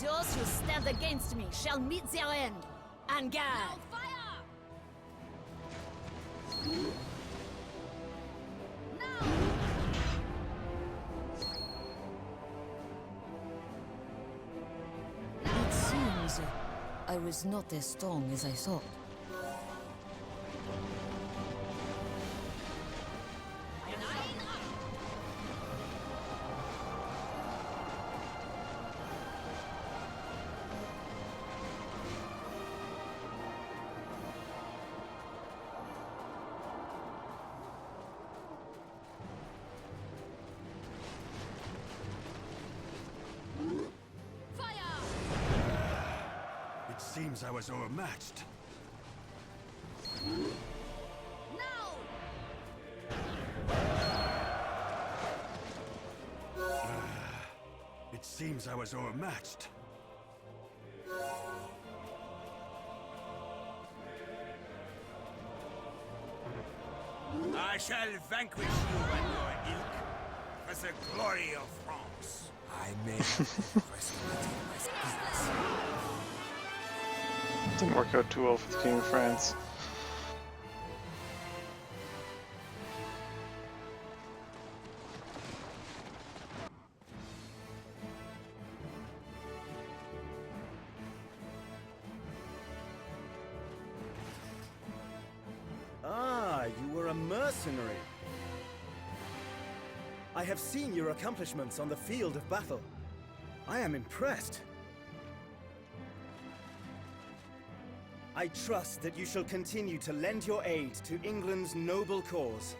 Those who stand against me shall meet their end. En garde! It seems I was not as strong as I thought. It seems I was overmatched. It seems I was overmatched. I shall vanquish you and your ilk for the glory of France. I may Didn't work out too well for the King of France. Ah, you were a mercenary. I have seen your accomplishments on the field of battle. I am impressed. I trust that you shall continue to lend your aid to England's noble cause.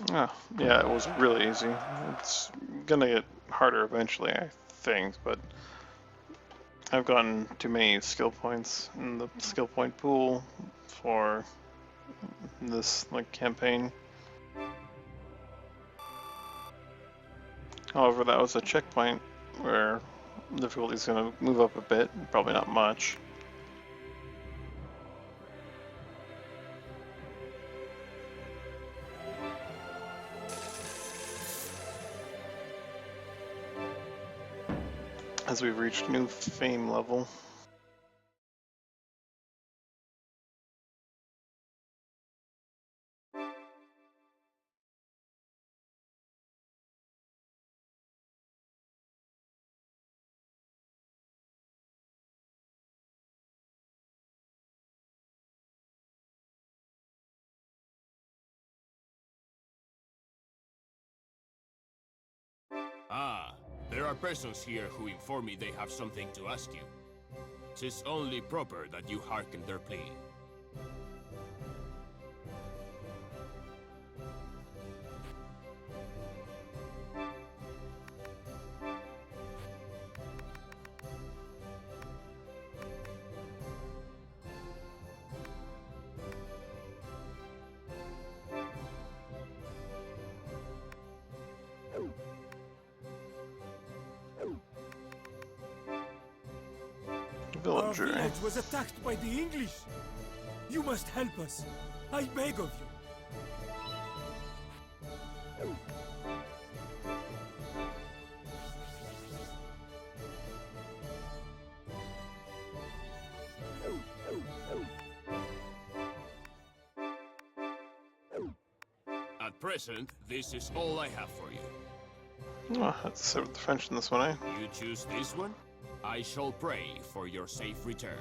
Oh, yeah, it was really easy. It's gonna get harder eventually, I think, but I've gotten too many skill points in the skill point pool for this campaign. However, that was a checkpoint where difficulty's gonna move up a bit, probably not much. As we've reached new fame level. Ah, there are persons here who inform me they have something to ask you. 'Tis only proper that you hearken their plea. Our village was attacked by the English. You must help us. I beg of you. At present, this is all I have for you. Oh, that's the French in this one, eh? You choose this one? I shall pray for your safe return.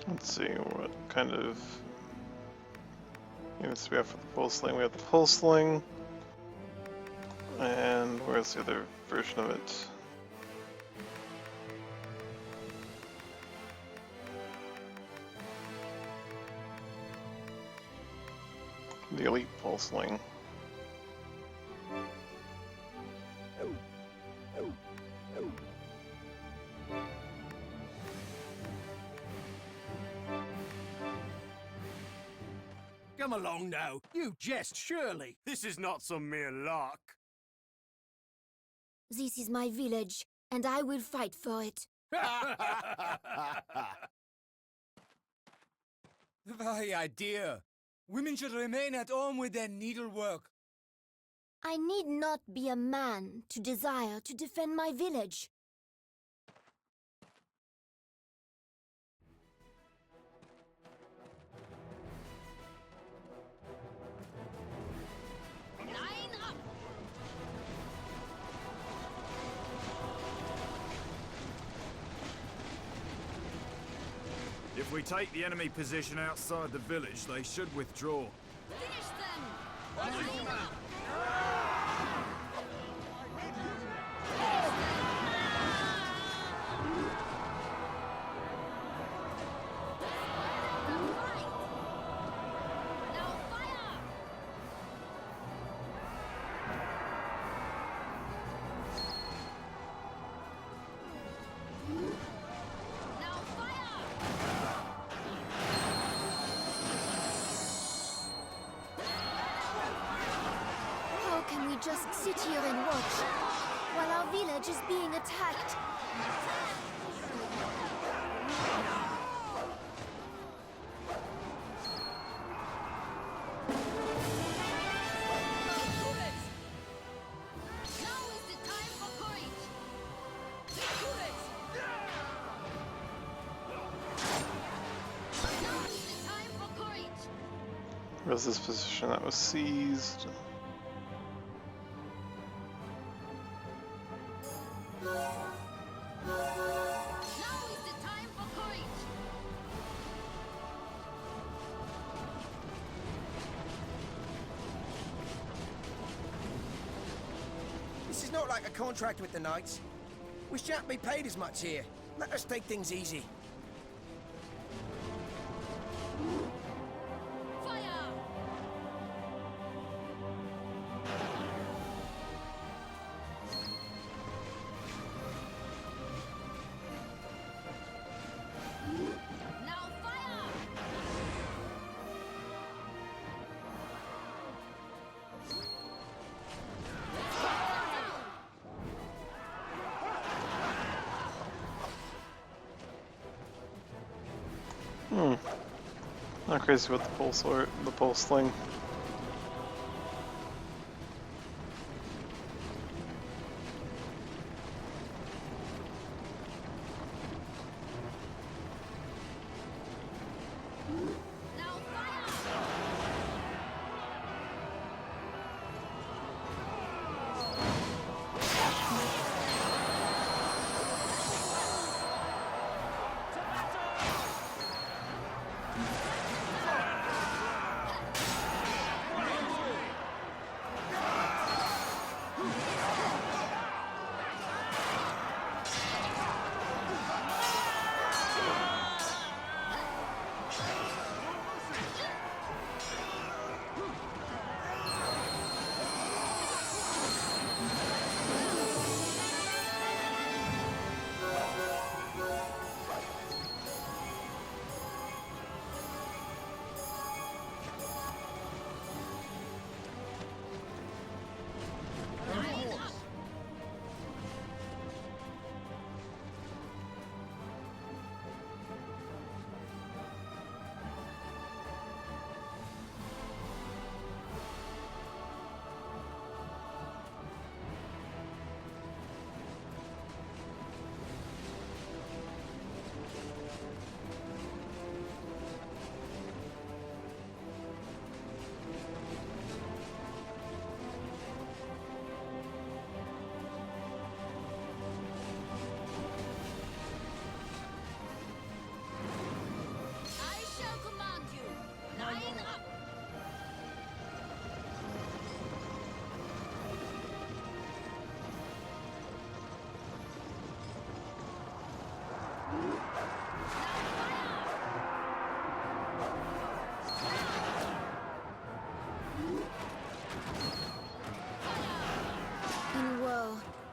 Let's see what kind of units we have for the pole sling. We have the pole sling, and where's the other version of it? The elite pole sling. Come along now. You jest, surely. This is not some mere lark. This is my village, and I will fight for it. The very idea. Women should remain at home with their needlework. I need not be a man to desire to defend my village. If we take the enemy position outside the village, they should withdraw. Finish them! Just sit here and watch, while our village is being attacked. Where's this position that was seized? This is not like a contract with the Knights. We shan't be paid as much here. Let us take things easy. Not crazy about the pole sling.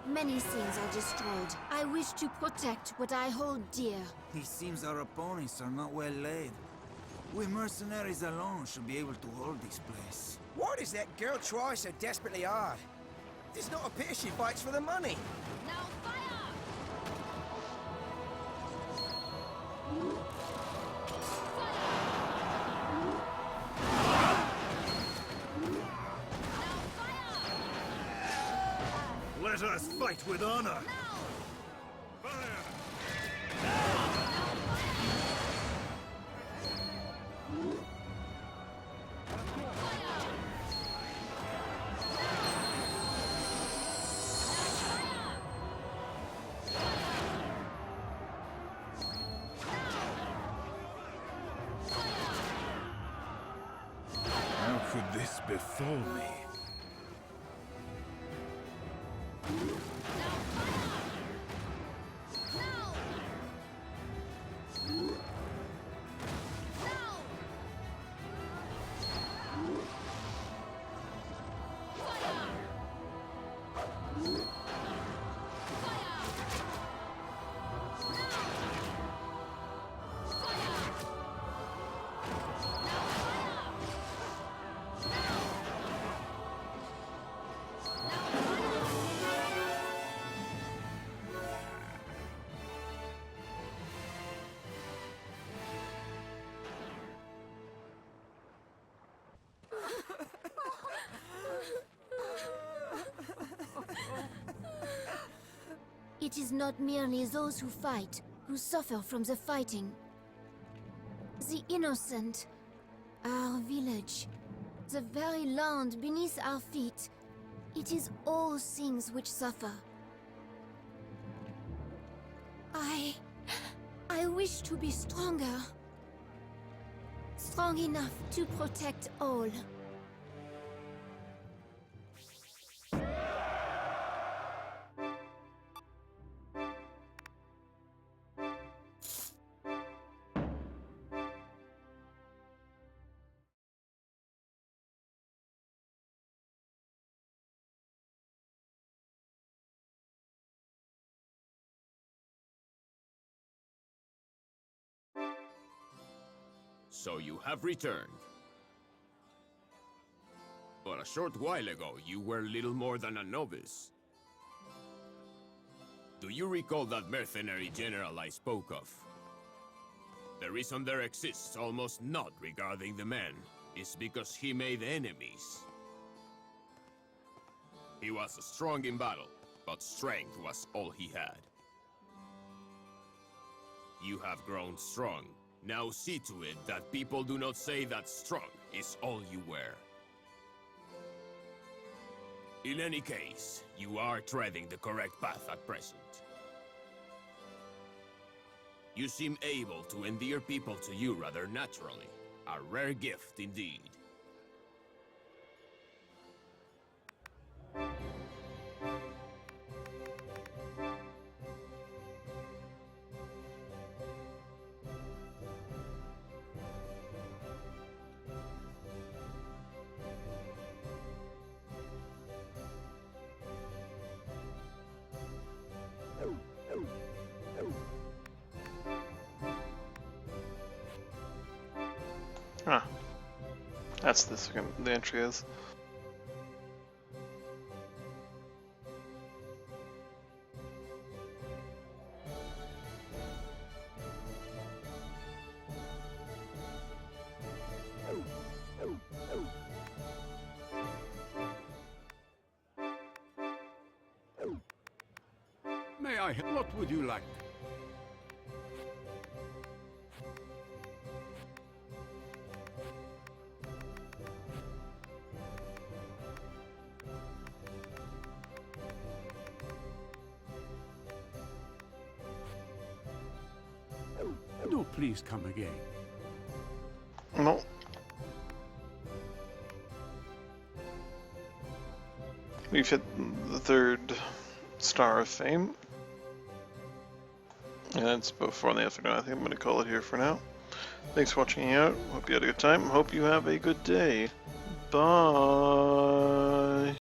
Many things are destroyed. I wish to protect what I hold dear. It seems our opponents are not well laid. We mercenaries alone should be able to hold this place. Why does that girl try so desperately hard? It does not appear she fights for the money. Now fire! Let us fight with honor! How could this befall me? It is not merely those who fight who suffer from the fighting. The innocent, our village, the very land beneath our feet, it is all things which suffer. I wish to be stronger. Strong enough to protect all. So you have returned. But a short while ago, you were little more than a novice. Do you recall that mercenary general I spoke of? The reason there exists almost naught regarding the man is because he made enemies. He was strong in battle, but strength was all he had. You have grown strong. Now see to it that people do not say that strong is all you wear. In any case, you are treading the correct path at present. You seem able to endear people to you rather naturally. A rare gift indeed. Huh. That's the entry is. May I? What would you like? Do please come again. No. We've hit the 3rd star of fame. And it's about 4 in the afternoon. I think I'm going to call it here for now. Thanks for watching out. Hope you had a good time. Hope you have a good day. Bye.